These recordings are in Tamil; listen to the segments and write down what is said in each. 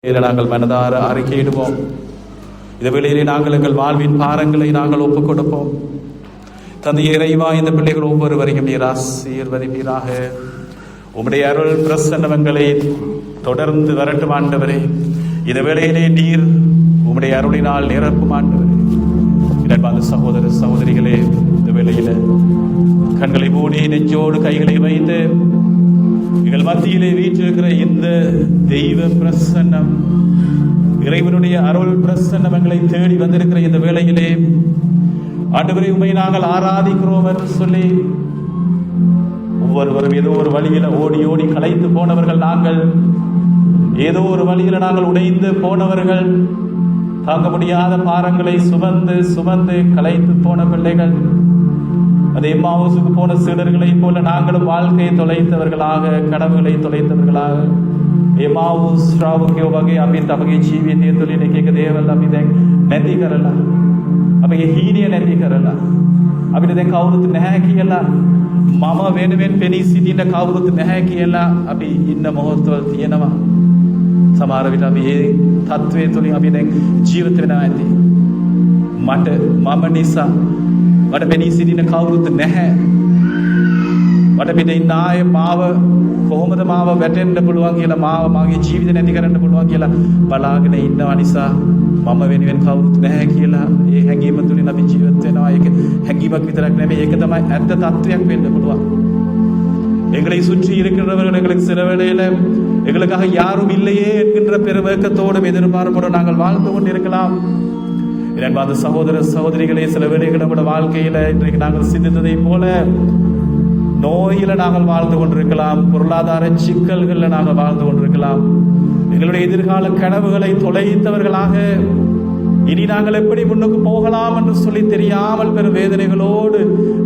நாங்கள் மனதார அறிக்கையிடுவோம். இந்த வேளையிலே நாங்கள் எங்கள் வாழ்வின் பாரங்களை நாங்கள் ஒப்புக் கொடுப்போம். தந்தை இறைவா, இந்த பிள்ளைகள் ஒவ்வொருவரையும் நீர் ஆசீர்வதிப்பீராக. உம்முடைய அருள் பிரசன்னங்களை தொடர்ந்து வரட்டும் ஆண்டவரே. இந்த வேளையிலே நீர் உம்முடைய அருளினால் நிரப்பும் ஆண்டவரே. இரண்டாவது சகோதர சகோதரிகளே, இந்த வேளையில கண்களை மூடி நெஞ்சோடு கைகளை வைத்து எங்கள் மத்தியிலே வீற்றிருக்கிற இந்த தெய்வ பிரசன்னம், இறைவனுடைய அருள் பிரசன்னம் எங்களை தேடி வந்திருக்கிற இந்த வேளையிலே ஆண்டவரே உம்மை நாங்கள் ஆராதிக்கிறோம் என்று சொல்லி ஒவ்வொருவரும் ஏதோ ஒரு வழியில ஓடி ஓடி களைத்து போனவர்கள் நாங்கள், ஏதோ ஒரு வழியில நாங்கள் உடைந்து போனவர்கள், தாங்க முடியாத பாரங்களை சுமந்து சுமந்து களைத்து போன பிள்ளைகள், அதே எம்மாவுசுக்கு போன சீடர்களை போல நாங்களும் வாழ்க்கையை தொலைத்தவர்களாக, கனவுகளை தொலைத்தவர்களாக එමාවුස් ශ්‍රාවකයෝ වගේ අපිත් අපගේ ජීවිතය තුළින් එක එක දේවල් අපි දැන් නැති කරලා, අපගේ හීනිය නැති කරලා, අපිට දැන් කවුරුත් නැහැ කියලා, මම වෙනුවෙන් පෙනී සිටින්න කවුරුත් නැහැ කියලා අපි ඉන්න මොහොතවල තියෙනවා. සමහර විට අපි මේ තත්වයේ තුලින් අපි දැන් ජීවිත වෙනවා ඇති. මම නිසා මට පෙනී සිටින්න කවුරුත් නැහැ. මට පිට ඉන්න ආයේ මාව කොහොමද මාව වැටෙන්න පුළුවන් කියලා, මාව මාගේ ජීවිතේ නැති කරන්න පුළුවන් කියලා බලාගෙන ඉන්නවා නිසා මම වෙනුවෙන් කවුරුත් නැහැ කියලා ඒ හැඟීම තුලින් අපි ජීවත් වෙනවා. ඒක හැඟීමක් විතරක් නෙමෙයි, ඒක තමයි ඇත්ත தத்துவයක් වෙන්න පුළුවන්. எங்களை சுற்றி இருக்கிறவர்கள் எங்களுக்கு சில வேளையில எங்களுக்காக யாரும் இல்லையே என்கின்ற பெருமக்கத்தோடும் எதிர்பார்ப்போடு நாங்கள் வாழ்ந்து கொண்டிருக்கலாம். இரண்டாவது சகோதர சகோதரிகளே, சில வேளைகள் நம்முடைய வாழ்க்கையில இன்றைக்கு நாங்கள் சிந்தித்ததை போல நோயில நாங்கள் வாழ்ந்து கொண்டிருக்கலாம், பொருளாதார சிக்கல்களில் நாங்கள் வாழ்ந்து கொண்டிருக்கலாம். எங்களுடைய எதிர்கால கனவுகளை தொலைத்தவர்களாக, இனி நாங்கள் எப்படி முன்னுக்கு போகலாம் என்று சொல்லி தெரியாமல் பெரும் வேதனைகளோடு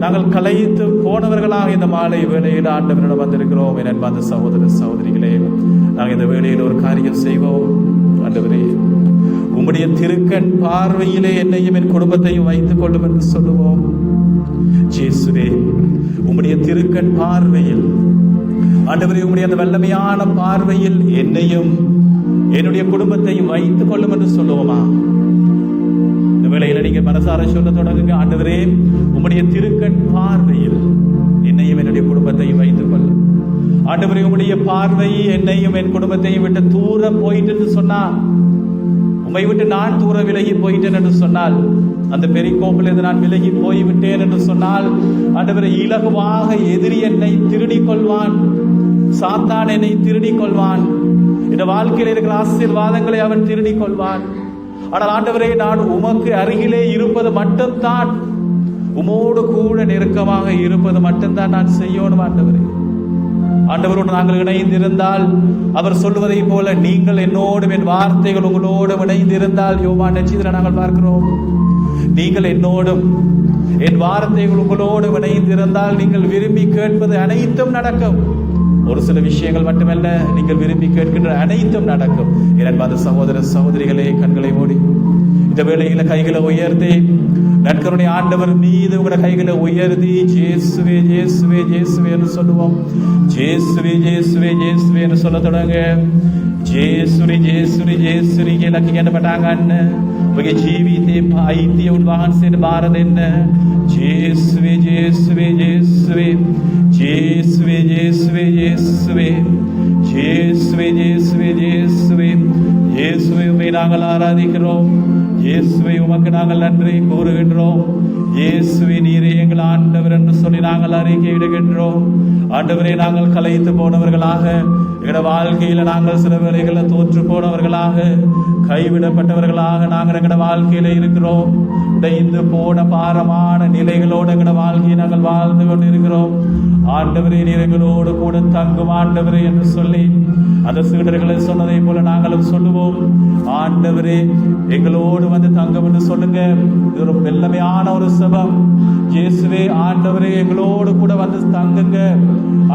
நாங்கள் கலைத்து போனவர்களாக இந்த மாலை வேளையில் ஆண்டவரிடம் வந்திருக்கிறோம். என் அன்பார்ந்த சகோதர சகோதரிகளே, நாங்கள் இந்த வேளையில் ஒரு காரியம் செய்வோம். ஆண்டவரே, உம்முடைய திருக்கண் பார்வையிலே என்னையும் என் குடும்பத்தையும் வைத்துக் கொள்ளும் என்று சொல்லுவோம். இயேசுவே, உம்முடைய திருக்கண் பார்வையில் ஆண்டவரே, உம்முடைய அந்த வல்லமையான பார்வையில் என்னையும் என்னுடைய குடும்பத்தையும் வைத்துக் கொள்ளும் என்று சொல்லுவோமா? இந்த வேளையில நீங்க மனசார சொல்ல தொடங்குங்க. ஆண்டவரே, உம்முடைய திருக்கண் பார்வையில் என்னையும் என்னுடைய குடும்பத்தையும் வைத்துக் கொள்ளும். ஆண்டவரே, உம்முடைய பார்வை என்னையும் என் குடும்பத்தையும் விட்டு தூரம் போயிட்டு சொன்னால், உம்மை விட்டு நான் தூர விலகி போயிட்டேன் என்று சொன்னால், அந்த பெரிக்கோப்பிலிருந்து நான் விலகி போய்விட்டேன் என்று சொன்னால், ஆண்டவரே, இலகுவாக எதிரி என்னை திருடிக் கொள்வான், சாத்தான் என்னை திருடிக் கொள்வான், இந்த வாழ்க்கையில் இருக்கிற ஆசீர்வாதங்களை அவன் திருடிக் கொள்வான். ஆனால் ஆண்டவரே, நான் உமக்கு அருகிலே இருப்பது மட்டும்தான், உமோடு கூட நெருக்கமாக இருப்பது மட்டும்தான் நான் செய்யணும். ஆண்டவரோடு நாங்கள் இணைந்திருந்தால், அவர் சொல்லுவதை போல நீங்கள் என்னோடும் என் வார்த்தைகள் உங்களோடும் இணைந்திருந்தால், யோவான் நட்சத்திரம் நாங்கள் பார்க்கிறோம், நீங்கள் என்னோடும் என் வார்த்தைகள் உங்களோடும் இணைந்திருந்தால் நீங்கள் விரும்பி கேட்பது அனைத்தும் நடக்கும். ஒரு சில விஷயங்கள் மட்டுமல்ல, நீங்கள் விரும்பி கேட்கின்ற அனைத்தும் நடக்கும். இரண்டாவது சகோதர சகோதரிகளே, கண்களை மூடி இந்த வேளையில கைகளை உயர்த்தி நற்கருணை ஆண்டவர் மீது உங்களோட கைகளை உயர்த்தி ஜேசுவே ஜேசுவே ஜேசுவே என்று சொல்லுவோம். ஜேசுவே ஜேசுவே ஜேசுவே என்று சொல்ல தொடங்க. ජේසුරි ජේසුරි ජේසුරි කියලා කියන්න පටන් ගන්න. ඔබගේ ජීවිතේ අයිතිය උන්වහන්සේට බාර දෙන්න. ජේසුවේ ජේසුවේ ජේසුවේ ජේසුවේ ජේසුවේ ජේසුවේ ஜேசுவே ஜேசுவே ஜேசுவே இயேசுவை உம்மை நாங்கள் ஆராதிக்கிறோம். இயேசுவை உமக்கு நாங்கள் நன்றி கூறுகின்றோம். இயேசுவே, நீரே எங்கள் ஆண்டவர் என்று சொல்லி நாங்கள் அறிக்கையிடுகின்றோம். ஆண்டவரே, நாங்கள் கலைத்து போனவர்களாக, எங்களோட வாழ்க்கையில நாங்கள் சில வேளைகளில் தோற்று போனவர்களாக, கைவிடப்பட்டவர்களாக நாங்கள் எங்களோட வாழ்க்கையில இருக்கிறோம். உடைந்து போன பாரமான நிலைகளோடு எங்களோட வாழ்க்கையை நாங்கள் வாழ்ந்து கொண்டு இருக்கிறோம். ஆண்டவரே, நீர் எங்களோடு கூட தங்கும் ஆண்டவரே என்று சொல்லி அந்த சீடர்களை சொன்னதை போல நாங்களும் சொல்லுவோம். ஆண்டவரே, எங்களோடு வந்து தங்கும் என்று சொல்லுங்க. இது ஒரு வெள்ளமையான ஒரு சபம். இயேசுவே, ஆண்டவரே, எங்களோடு கூட வந்து தங்குங்க.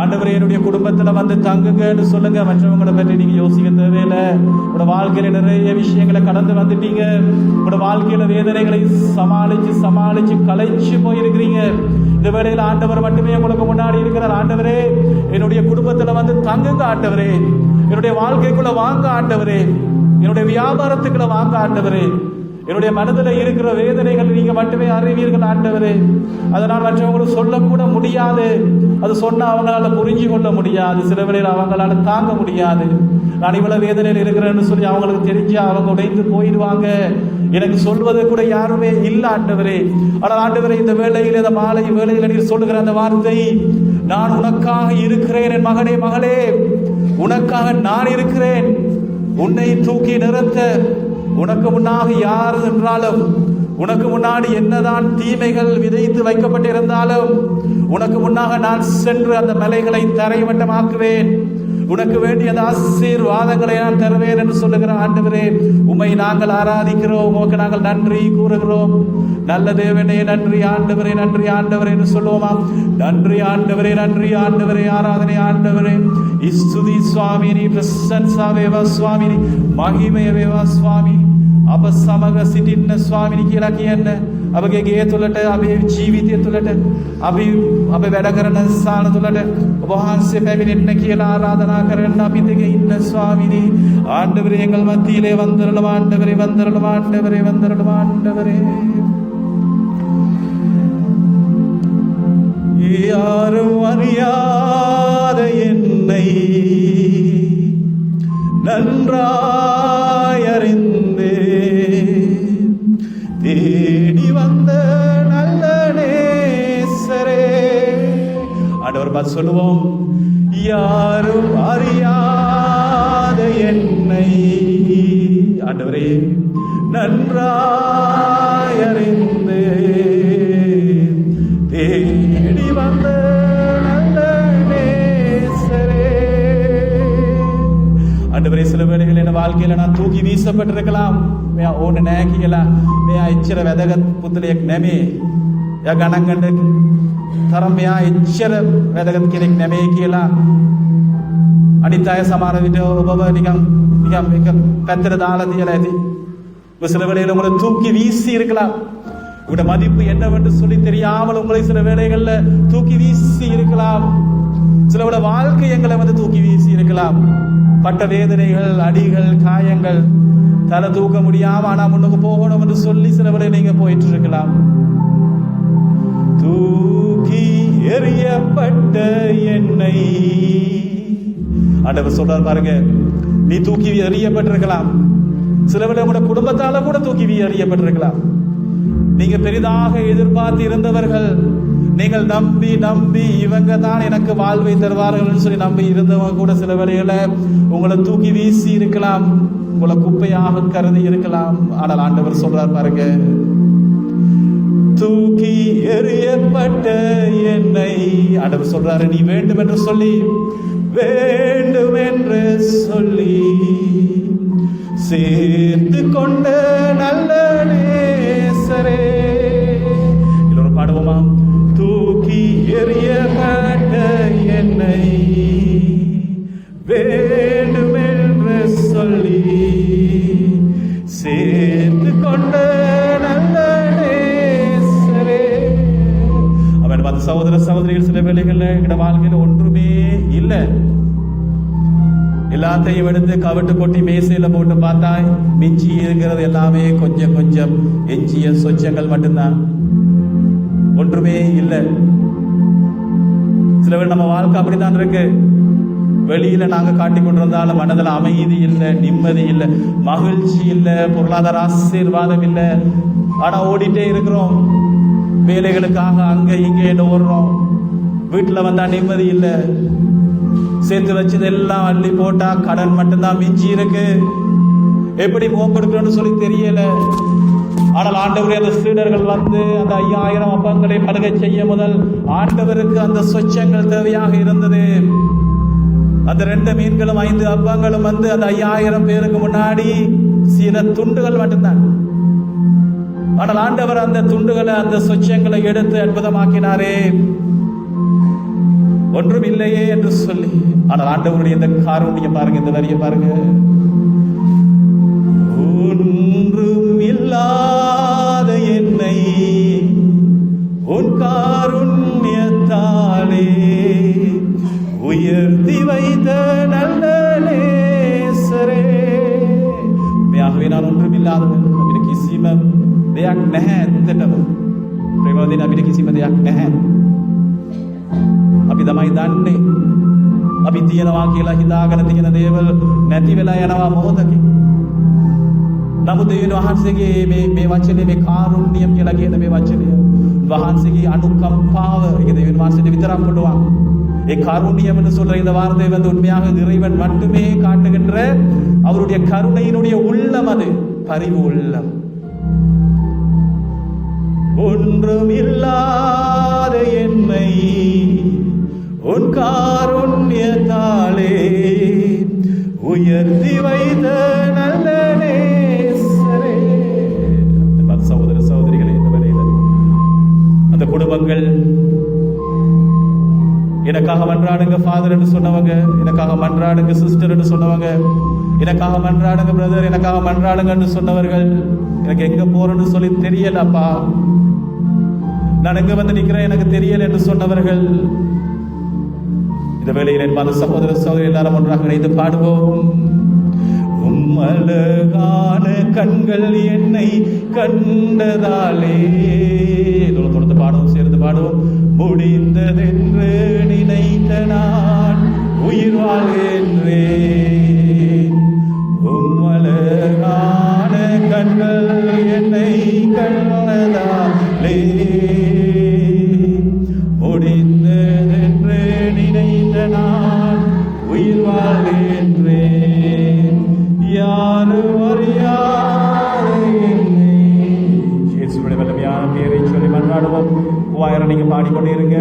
ஆண்டவரே, என்னுடைய குடும்பத்துல வந்து தங்குங்கன்னு சொல்லுங்க. மற்றவங்களை பற்றி நீங்க யோசிக்க தேவையில்லை. உங்களோட வாழ்க்கையில நிறைய விஷயங்களை கடந்து வந்துட்டீங்க. உங்களோட வாழ்க்கையில வேதனைகளை சமாளிச்சு சமாளிச்சு கலைச்சு போயிருக்கிறீங்க. இந்த வேளையில ஆண்டவர் மட்டுமே உங்களுக்கு முன்னாடி இருக்கிறார். ஆண்டவரே, என்னுடைய குடும்பத்துல வந்து தங்குங்க. ஆண்டவரே, என்னுடைய வாழ்க்கைக்குள்ள வாங்க. ஆண்டவரே, என்னுடைய வியாபாரத்துக்குள்ள வாங்க ஆண்டவரே. என்னுடைய மனதில் இருக்கிற வேதனைகள் நீங்க மட்டுமே அறிவீர்கள் ஆண்டவரே. அதனால் மற்றவங்களுக்கு சொல்லக்கூட முடியாது. அது சொன்னா அவங்களால புரிஞ்சு கொள்ள முடியாது. சில வேளையில் அவங்களால தாங்க முடியாது. நான் இவ்வளவு வேதனையில் இருக்கிறேன்னு சொல்லி அவங்களுக்கு தெரிஞ்சா அவங்க உடைந்து போயிடுவாங்க. எனக்கு சொல்வது கூட யாருமே இல்ல ஆண்டவரே. ஆனால் ஆண்டவரே, இந்த வேளையில், இந்த மாலை வேளையில் நீர் சொல்லுகிற அந்த வார்த்தை, நான் உனக்காக இருக்கிறேன் என் மகனே மகளே, உனக்காக நான் இருக்கிறேன். உன்னை தூக்கி நிறுத்த உனக்கு முன்னாக யார் என்றாலும், உனக்கு முன்னாடி என்னதான் தீமைகள் விதைத்து வைக்கப்பட்டிருந்தாலும், உனக்கு முன்னாக நான் சென்று அந்த மலைகளை தரைமட்டமாக்குவேன். உனக்கு வேண்டிய அந்த ஆசீர்வாதங்களை நான் தருவேன் என்று சொல்லுகிற ஆண்டவரே, உம்மை நாங்கள் ஆராதிக்கிறோம். உமக்கு நாங்கள் நன்றி கூறுகிறோம். நல்ல தேவனே, நன்றி ஆண்டவரே, நன்றி ஆண்டவரே என்று சொல்லுவோமா? நன்றி ஆண்டவரே, நன்றி ஆண்டவரே, ஆராதனை ஆண்டவரே. ஸ்துதி ಸ್ವಾಮಿನಿ, ಪ್ರಶಂಸಾವೇವ ಸ್ವಾಮಿನಿ, ಮಹಿಮೆಯವೇವ ಸ್ವಾಮಿನಿ. අප සමග සිටින්න ස්වාමිනී කියලා කියන්න. අපගේ ගේ තුළට, අපේ ජීවිතය තුළට, අපි වැඩ කරන ස්ථාන තුළට ඔබ වහන්සේ පැමිණෙන්න කියලා ආරාධනා කරන්න අපි දෙක ඉන්න ස්වාමිනී. ஆண்டவரே, எங்கள் மத்தியிலே வந்தருளும் ஆண்டவரே, வந்தருளும் ஆண்டவரே, வந்தருளும் ஆண்டவரே. யாரும் அறியாத என்னை நன்றாய் அறிந்து தேடி வந்த நல்ல நேசரே. ஆண்டவர் பார்த்து சொல்லுவோம், யாரும் அறியாத என்னை ஆண்டவரே நன்றாய் அறிந்து தேடி வந்த நல்ல நேசரே. ஆண்டவரே, சில வேளைகள் என் வாழ்க்கையில நான் தூக்கி வீசப்பட்டிருக்கலாம். මෙයා ඕනේ නැහැ කියලා, මෙයා එච්චර වැදගත් පුද්ගලයෙක් නෙමෙයි. එයා ගණන් ගන්න තරම් මෙයා එච්චර වැදගත් කෙනෙක් නෙමෙයි කියලා අනිත් අය සමහර විට ඔබව නිකන් එක පැත්තට දාලා තියලා ඇති. சில வேளையில உங்களை தூக்கி வீசி இருக்கலாம். உங்களோட மதிப்பு என்னவென்று சொல்லி தெரியாமல் உங்களை சில வேளைகள்ல தூக்கி வீசி இருக்கலாம். சிலவோட வாழ்க்கை எங்களை தூக்கி வீசி இருக்கலாம். பட்ட வேதனைகள், அடிகள், காயங்கள், தலை தூக்க முடியாம ஆனா முன்னுக்கு போகணும் என்று சொல்லி சில வேளை நீங்க போயிட்டு இருக்கலாம். தூக்கி எறியப்பட்ட என்னை ஆண்டவர் சொல்றார் பாருங்க, நீ தூக்கி எறியப்பட்டிருக்கலாம். சில வேளை உங்களோட குடும்பத்தால கூட தூக்கி எறியப்பட்டிருக்கலாம். நீங்க பெரிதாக எதிர்பார்த்து இருந்தவர்கள், நீங்கள் நம்பி நம்பி இவங்க தான் எனக்கு வாழ்வை தருவார்கள் சொல்லி நம்பி இருந்தவங்க கூட சில வேளையில உங்களை தூக்கி வீசி இருக்கலாம், உங்களை குப்பையாக கருதி இருக்கலாம். ஆனால் ஆண்டவர் சொல்றார் பாருங்க, தூக்கி எறியப்பட்ட என்னை ஆண்டவர் சொல்றாரு, நீ வேண்டும் என்று சொல்லி, வேண்டும் என்று சொல்லி சேர்த்து கொண்ட நல்ல நேசரே. எல்லோரும் பாடுவோமா? தூக்கி எறியப்பட்ட என்னை வேண்டும் என்று சொல்லி சேர்த்து கொண்ட நல்ல நேசரே. அவன் மத சகோதர சகோதரிகள், சில வேளைகள்ல எங்களோட வாழ்க்கையில ஒன்றுமே இல்லை, எல்லாத்தையும் எடுத்து கவிட்டு கொட்டி மேசையில போட்டு பார்த்தா மிஞ்சி இருக்கிறது எல்லாமே கொஞ்சம் கொஞ்சம் எஞ்சிய சொச்சங்கள் மட்டும்தான், ஒன்றுமே இல்லை. சில பேர் நம்ம வாழ்க்கை அப்படித்தான் இருக்கு. வெளியில நாங்க காட்டி கொண்டிருந்தாலும் மனதில் அமைதி இல்லை, நிம்மதி இல்லை, மகிழ்ச்சி இல்லை, பொருளாதார ஆசீர்வாதம் இல்லை. ஆனா ஓடிட்டே இருக்கிறோம், வேலைகளுக்காக அங்க இங்கே ஓடுறோம். வீட்டுல வந்தா நிம்மதி இல்லை, சேர்த்து வச்சது எல்லாம் அள்ளி போட்டா கடன் மட்டும்தான் மிஞ்சி இருக்கு. எப்படி முகம் கொடுக்கணும்னு சொல்லி தெரியல. ஆனால் ஆண்டவரே, அந்த சீடர்கள் வந்து அந்த 5000 அப்பங்களை பலகை செய்ய முதல் ஆண்டவருக்கு அந்த சொச்சங்கள் தேவையாக இருந்தது. அந்த 2 மீன்களும் 5 அப்பங்களும் வந்து அந்த 5000 பேருக்கு முன்னாடி சில துண்டுகள் மட்டும்தான். ஆனால் ஆண்டவர் அந்த துண்டுகளை, அந்த சொச்சங்களை எடுத்து அற்புதமாக்கினாரே, ஒன்றும் இல்லையே என்று சொல்லி. ஆனால் ஆண்டவருடைய இந்த காருண்யம் பாருங்க, இந்த வரியை பாருங்க, ஒன்றும் இல்லாத என்னை உன் காருண்யத்தாலே உயர்த்தி வைத்த நல்ல நேசரே. ආත්මේ நான் ஒன்றுமில்லாதவன். අපිට කිසිම දෙයක් නැහැ ඇත්තටම. ප්‍රේමවදින අපිට කිසිම දෙයක් නැහැ. අපි තමයි දන්නේ අපි තියනවා කියලා හිතාගෙන තියෙන දේවල් නැති වෙලා යනවා මොහොතකින්. නමුත් දෙවියන් වහන්සේගේ මේ වචනේ මේ කාරුණ්‍යම් කියලා කියන මේ වචනය වහන්සේගේ අනුකම්පාව ඒක දෙවියන් වහන්සේට විතරක් පුළුවන්. ඒ காருண்யம்னு சொல்ற இந்த வார்த்தை வந்து உண்மையாக இறைவன் மட்டுமே காட்டுகின்ற அவருடைய கருணையினுடைய உள்ளம், அது பரிவு உள்ளம். ஒன்றும் இல்லாத என்னை உன் காருண்யத்தாலே உயர்த்தி வைத்த நல்ல நேசரே. சகோதர சகோதரிகளே, இந்த வேளையில அந்த குடும்பங்கள் எனக்காக மன்றாடுங்க ஃபாதர் என்று சொன்னவங்க, எனக்காக மன்றாடுங்க சிஸ்டர் என்று சொன்னவங்க, எனக்காக மன்றாடுங்க பிரதர், எனக்காக மன்றாடுங்க என்று சொன்னவர்கள், எனக்கு எங்க போறேன்னு சொல்லி தெரியலப்பா, நான் எங்க வந்து நிக்கிறேன் எனக்கு தெரியல என்று சொன்னவர்கள், இந்த வேளையில் என் மத சகோதர சகோதரி எல்லாரும் ஒன்றாக இணைந்து பாடுவோம். உம்மழகான கண்கள் என்னை கண்டதாலே, தொடர்ந்து பாடுவோம், சேர்ந்து பாடுவோம். முடிந்ததென்று நினைத்த நான் உயிர் வாழ்கின்றேன். உம்மழகான கண்கள் என்னை கண்டதாலே, முடிந்ததென்று நினைத்த நான் உயிர் வாழ்கின்றேன். யாரும் அறியாத என்னை, இயேசுவின் வல்லமையான பெயரை சொல்லி மன்றாடுவோம். வாயிரம் நீங்க பாடிக்கொண்டே இருங்க.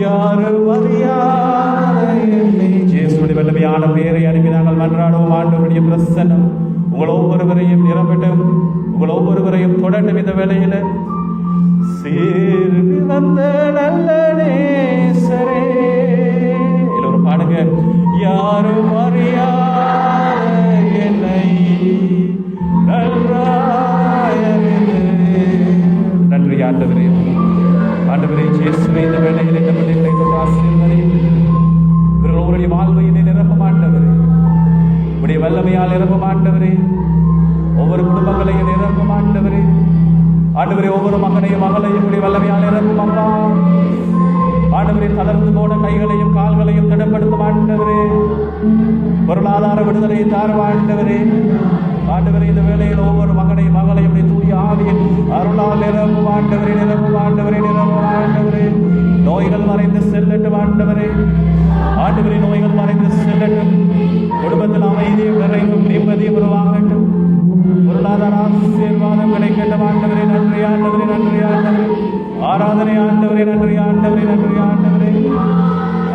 யாரும் அறியாத என்னை, இயேசுவின் வல்லமையான பெயரை அனுப்பி நாங்கள் மன்றாடுவோம். ஆண்டவருடைய பிரசன்னம் உங்கள் ஒவ்வொருவரையும் நிரப்பட்டும், உங்கள் ஒவ்வொருவரையும் தொடட்டும். இந்த வேளையில சேர்ந்து வந்த நல்ல நேசரே, எல்லோரும் பாடுங்க. யாரும் அறியாத என்னை நன்றி ஆண்டவரே. ஆண்டவரே இயேசுவே, இந்த வேளையில் இந்த பிள்ளைகளை ஆசீர்வதியும், இவர்களுடைய வாழ்வையினை நிரப்பும் ஆண்டவரே, உடைய வல்லமையால் நிரப்பும் ஆண்டவரே, ஒவ்வொரு குடும்பங்களையும் நிரப்பும் ஆண்டவரே. ஆண்டவரே, ஒவ்வொரு மகனையும் மகளையும் உடைய வல்லமையால் நிரப்பும் அப்பா. ஆண்டவரே, தளர்ந்து போன கைகளையும் கால்களையும் திடப்படுத்தும் ஆண்டவரே, பொருளாதார விடுதலையை தாரும் ஆண்டவரே. ஆண்டவரே, இந்த வேளையில் ஒவ்வொரு மகனையும் மகளையும் தூய ஆவியின் அருளால் நிரப்பும் ஆண்டவரே, நிரப்பும் ஆண்டவரே, நிரப்பும் ஆண்டவரே. நோய்கள் மறைந்து செல்லட்டும் ஆண்டவரே. ஆண்டவரே, நோய்கள் மறைந்து செல்லட்டும். குடும்பத்தில் அமைதியும் நிறைவும் நிம்மதியும் உருவாகட்டும். பொருளாதார ஆசீர்வாதம் கிடைக்கட்டும் ஆண்டவரே. நன்றி ஆண்டவரே, நன்றி ஆண்டவரே. ஆராதனை ஆண்டவரே, நன்றி ஆண்டவரே, நன்றி ஆண்டவரே.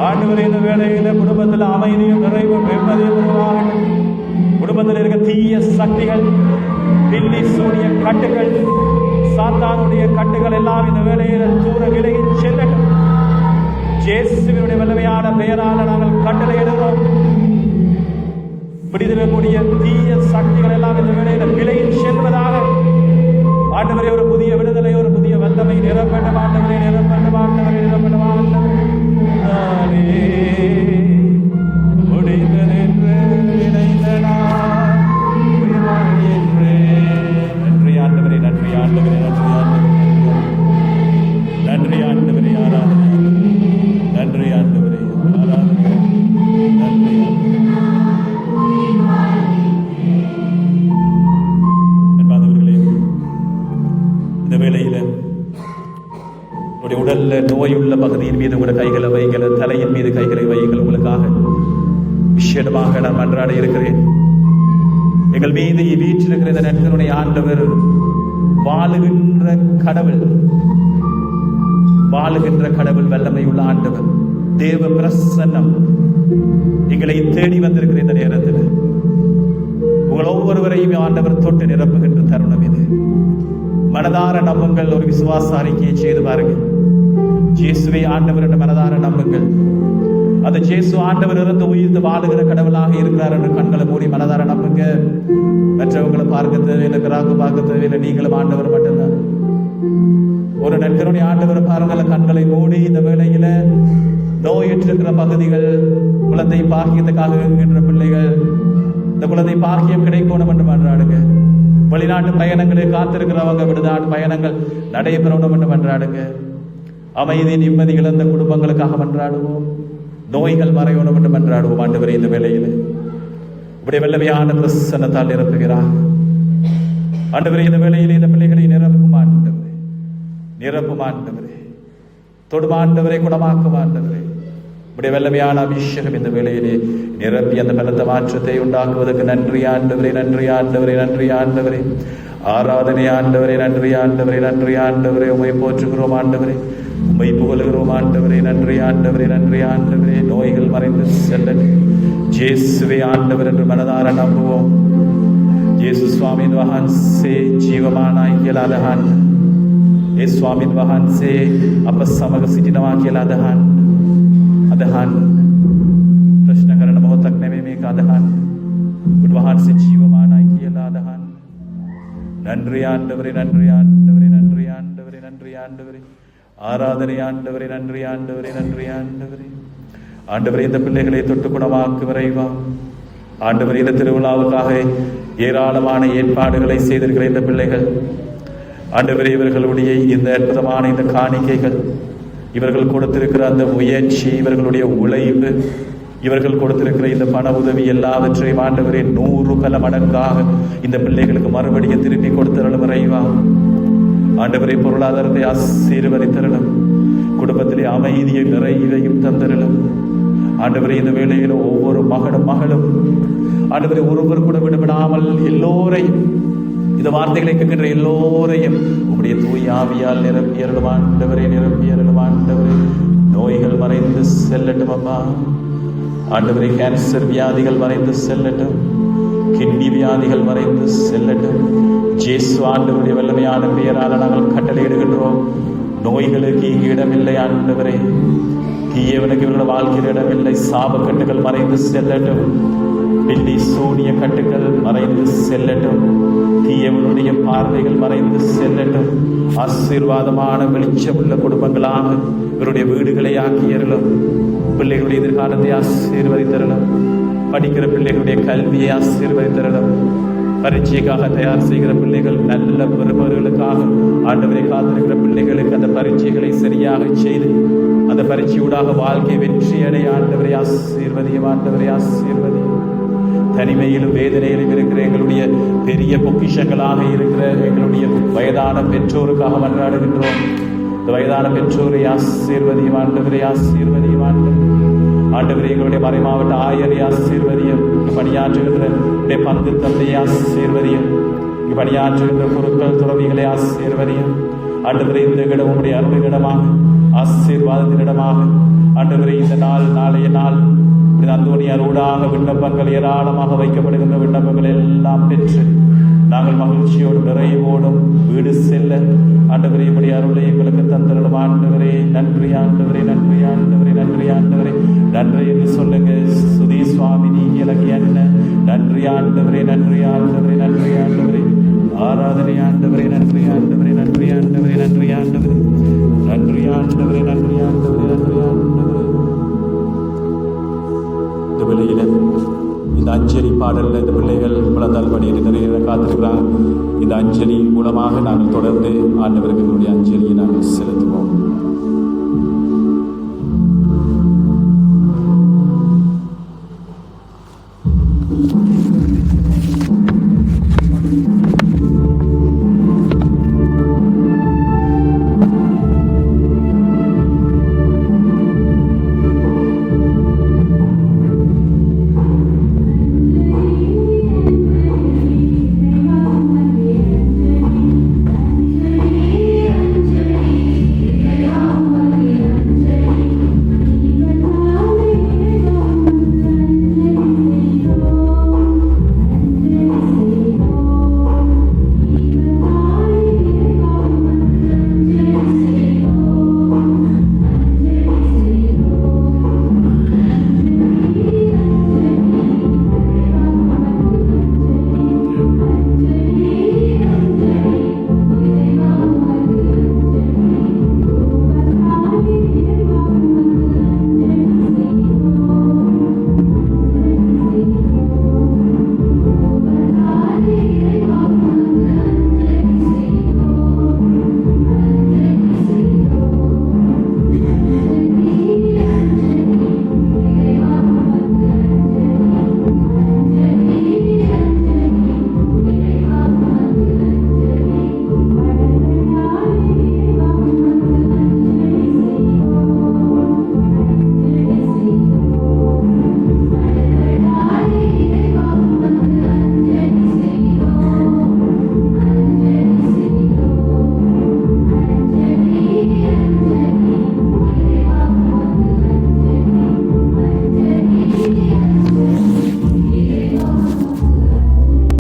ஆண்டவரே, இந்த வேளையில குடும்பத்தில் அமைதியும் நிறைவும் நிம்மதியும் உருவாகட்டும். குடும்பத்தில் இருக்க தீய சக்திகள், பில்லி சூனிய கட்டுகள், சாத்தானுடைய கட்டுகள் எல்லாம் இந்த வேளையில் தூர விலகி செல்லட்டும். இயேசுவினுடைய வல்லமையான பெயரால் நாங்கள் கட்டளையிடுகிறோம். விடுதலைக்கூடிய தீய சக்திகள் எல்லாம் இந்த வேளையில் விலகி செல்வதாக. ஆண்டவரே, ஒரு புதிய விடுதலை, ஒரு புதிய வல்லமை நிரப்பட்ட ஆண்டவரே, நிரப்பட்ட ஆண்டவரே, நிரப்பட்ட ஆண்டவரே. முடிந்ததென்று நினைத்த நான் உயிர் வாழ்கின்றேன். நன்றி ஆண்டவரே, நன்றி ஆண்டவரே, நன்றி ஆண்டவரே, நன்றி ஆண்டவரே. ஆராதனை, நன்றி ஆண்டவரே, ஆராதனை, நன்றி. இந்த வேளையில உடல்ல நோயுள்ள பகுதியின் மீது உங்களோட கைகளை வைகள், தலையின் மீது கைகளை வைகள். உங்களுக்காக விஷயமாக நான் மன்றாட இருக்கிறேன். எங்கள் மீது வீற்றிருக்கிற இந்த நட்பனுடைய ஆண்டவர் வாழுகின்ற கடவுள், வாழுகின்ற கடவுள், வல்லமை உள்ள ஆண்டவர், தேவ பிரசன்னம் எங்களை தேடி வந்திருக்கிற இந்த நேரத்தில் உங்கள் ஒவ்வொருவரையும் ஆண்டவர் தொட்டு நிரப்புகின்ற தருணம் இது. மனதார நம்புங்கள். ஒரு விசுவாச அறிக்கையை செய்து பாருங்கள். இயேசுவை ஆண்டவர் என்ற மனதார நம்புங்கள். அந்த இயேசு ஆண்டவர் இருந்து உயிர்த்து வாழுகிற கடவுளாக இருக்கிறார் என்று கண்களை மூடி மனதார நம்புங்க. மற்றவங்களை பார்க்க தேவையில்லை, பிறாக்கு பார்க்க தேவையில்லை, நீங்களும் ஆண்டவர் மட்டும்தான். ஒரு நற்கருணை ஆண்டவர் பாருங்கள். கண்களை மூடி இந்த வேளையில நோயுற்றிருக்கிற பகுதிகள், குழந்தை பாக்கியத்துக்காக இருக்கின்ற பிள்ளைகள், இந்த குழந்தை பாக்கியம் கிடைக்கணும் என்று மன்றாடுங்க. வெளிநாட்டு பயணங்களை காத்திருக்கிறவங்க விடுநாட்டு பயணங்கள் நடைபெறணும் என்று மன்றாடுங்க. அமைதி நிம்மதி இழந்த குடும்பங்களுக்காக மன்றாடுவோம். நோய்கள் மறையணும் என்று மன்றாடுவோம். ஆண்டவரே, இந்த வேளையில் இப்படி வல்லமையான பிரசன்னத்தால் நிரப்புகிறார். ஆண்டவரே, இந்த வேளையில் இந்த பிள்ளைகளை நிரப்பும் ஆண்டவரே, நிரப்பும் ஆண்டவரே, தொடும் ஆண்டவரை, குணமாக்கும் ஆண்டவரே. இப்படி வல்லமையான அபிஷேகம் இந்த வேளையிலே நிரப்பி அந்த பலத்த மாற்றத்தை உண்டாக்குவதற்கு நன்றி ஆண்டவரே, நன்றி ஆண்டவரே, நன்றி ஆண்டவரே. ஆராதனை ஆண்டவரே, நன்றி ஆண்டவரே, நன்றி ஆண்டவரே. உம்மை போற்றுகிறோம் ஆண்டவரே, உம்மை புகழுகிறோம் ஆண்டவரே. நன்றி ஆண்டவரே, நன்றி ஆண்டவரே. நோய்கள் மறைந்து செல்லட்டும். இயேசுவே ஆண்டவர் என்று மனதார நம்புவோம். இயேசு स्वामीन वහන්සේ ජීවමානයි කියලා අදහන්න. ඒ ස්වාමීන් වහන්සේ අප සමග සිටිනවා කියලා අදහන්න. අදහන්න. ප්‍රශ්න කරන මොහොතක් නෙමෙයි මේක අදහන්න. උන්වහන්සේ ජීවමානයි කියලා අදහන්න. நன்றி ஆண்டவரே, நன்றி ஆண்டவரே, நன்றி ஆண்டவரே, நன்றி ஆண்டவரே. ஆராதனை ஆண்டவரே, நன்றி ஆண்டவரே, நன்றி ஆண்டவரே. ஆண்டவரே, இந்த பிள்ளைகளை தொட்டு குணமாக்கு விரைவா. ஆண்டவரே, இந்த திருவிழாவுக்காக ஏராளமான ஏற்பாடுகளை செய்திருக்கிற இந்த பிள்ளைகள், ஆண்டவரே, இவர்களுடைய இந்த அற்புதமான இந்த காணிக்கைகள், இவர்கள் கொடுத்திருக்கிற அந்த முயற்சி, இவர்களுடைய உழைப்பு, இவர்கள் கொடுத்திருக்கிற இந்த பண உதவி எல்லாவற்றையும் ஆண்டவரே 100 பல மடங்காக இந்த பிள்ளைகளுக்கு மறுபடியும் திருப்பி கொடுத்தருளும் இறைவா. ஆண்டவரே, பொருளாதாரத்தை ஆசீர்வதித்தருளும். குடும்பத்திலே அமைதியை நிறைவையும் தந்தருளும். ஆண்டவரே, இந்த வேளையில் ஒவ்வொரு மகளும் ஆண்டவரே ஒருவர் கூட விடுபடாமல் எல்லோரையும், இந்த வார்த்தைகளை கேட்கின்ற எல்லோரையும் உம்முடைய தூய ஆவியால் நிரப்பி அருளும் ஆண்டவரே, நிரப்பி அருளும் ஆண்டவரே. நோய்கள் மறைந்து செல்லட்டும் அப்பா. ஆண்டவரே, கேன்சர் வியாதிகள் மறைந்து செல்லட்டும். கிட்னி வியாதிகள் மறைந்து செல்லட்டும். இயேசு ஆண்டவருடைய வல்லமையான பெயரால் நாங்கள் கட்டளையிடுகின்றோம். நோய்களுக்கு இங்கு இடமில்லை ஆண்டவரே. தீயவனுக்கு இவர்கள் வாழ்க்கையில் இடமில்லை. சாபக்கட்டுகள் மறைந்து செல்லட்டும். பில்லி சூனிய கட்டுகள் மறைந்து செல்லட்டும். தீயவனுடைய பார்வைகள் மறைந்து செல்லட்டும். ஆசீர்வாதமான வெளிச்சமுள்ள குடும்பங்களாக இவருடைய வீடுகளை ஆக்கியறலும். பிள்ளைகளுடைய எதிர்காலத்தை ஆசீர்வதித்தரலும். படிக்கிற பிள்ளைகளுடைய கல்வியை ஆசீர்வதித்தரலும். பரீட்சைக்காக தயார் செய்கிற பிள்ளைகள், நல்ல பெறுபவர்களுக்காக ஆண்டவரை காத்திருக்கிற பிள்ளைகளுக்கு அந்த பரீட்சைகளை சரியாக செய்து அந்த பரீட்சையூடாக வாழ்க்கை வெற்றி அடைய ஆண்டவரை ஆசீர்வதியும். ஆண்டவரை ஆசீர்வதியும். தனிமையிலும் வேதனையிலும் இருக்கிற எங்களுடைய பெரிய பொக்கிஷங்களாக இருக்கிற எங்களுடைய வயதான பெற்றோருக்காக மன்றாடுகின்றோம். இந்த வயதான பெற்றோரை ஆசீர்வதியும் ஆண்டவரை ஆசீர்வதியும். ஆண்டவரே, எங்களுடைய மறைமாவட்ட ஆயரை ஆசீர்வதியும். பணியாற்றுகின்ற பங்கு தந்தையை ஆசீர்வதியும். பணியாற்றுகின்ற குருக்கள் துறவிகளை ஆசீர்வதியும். ஆண்டவரே, இந்த இடம் உங்களுடைய அருளிடமாக, ஆசீர்வாதத்தின் இடமாக ஆண்டவரே, இந்த நாளைய நாள் அந்தோனியாரோடாக விண்ணப்பங்கள் ஏராளமாக வைக்கப்படுகின்ற விண்ணப்பங்கள் எல்லாம் பெற்று நாங்கள் மகிழ்ச்சியோடு நிறைவோடும் வீடு செல்ல ஆண்டவரே, இப்படி அருளை எங்களுக்கு தந்தருளும் ஆண்டவரே. நன்றி ஆண்டவரே, நன்றி ஆண்டவரே, நன்றி ஆண்டவரே. நன்றி என்று சொல்லுங்க. சுதி சுவாமி, நீங்க எனக்கு என்ன. நன்றி ஆண்டவரே, நன்றி ஆண்டவரே, நன்றி ஆண்டவரே. ஆராதனை ஆண்டவரே, நன்றி ஆண்டவரே, நன்றி ஆண்டவரே, நன்றி ஆண்டவரே, நன்றி ஆண்டவரே, நன்றி ஆண்டவரே, நன்றி ஆண்டவரே. இந்த வேளையில இந்த அஞ்சலி பாடல்ல இந்த பிள்ளைகள் குழந்தால் படியில் நிறைய காத்திருக்கிறாங்க. இந்த அஞ்சலி மூலமாக நாங்கள் தொடர்ந்து ஆண்டவருக்கு அஞ்சலியை நாங்கள் செலுத்துவோம்.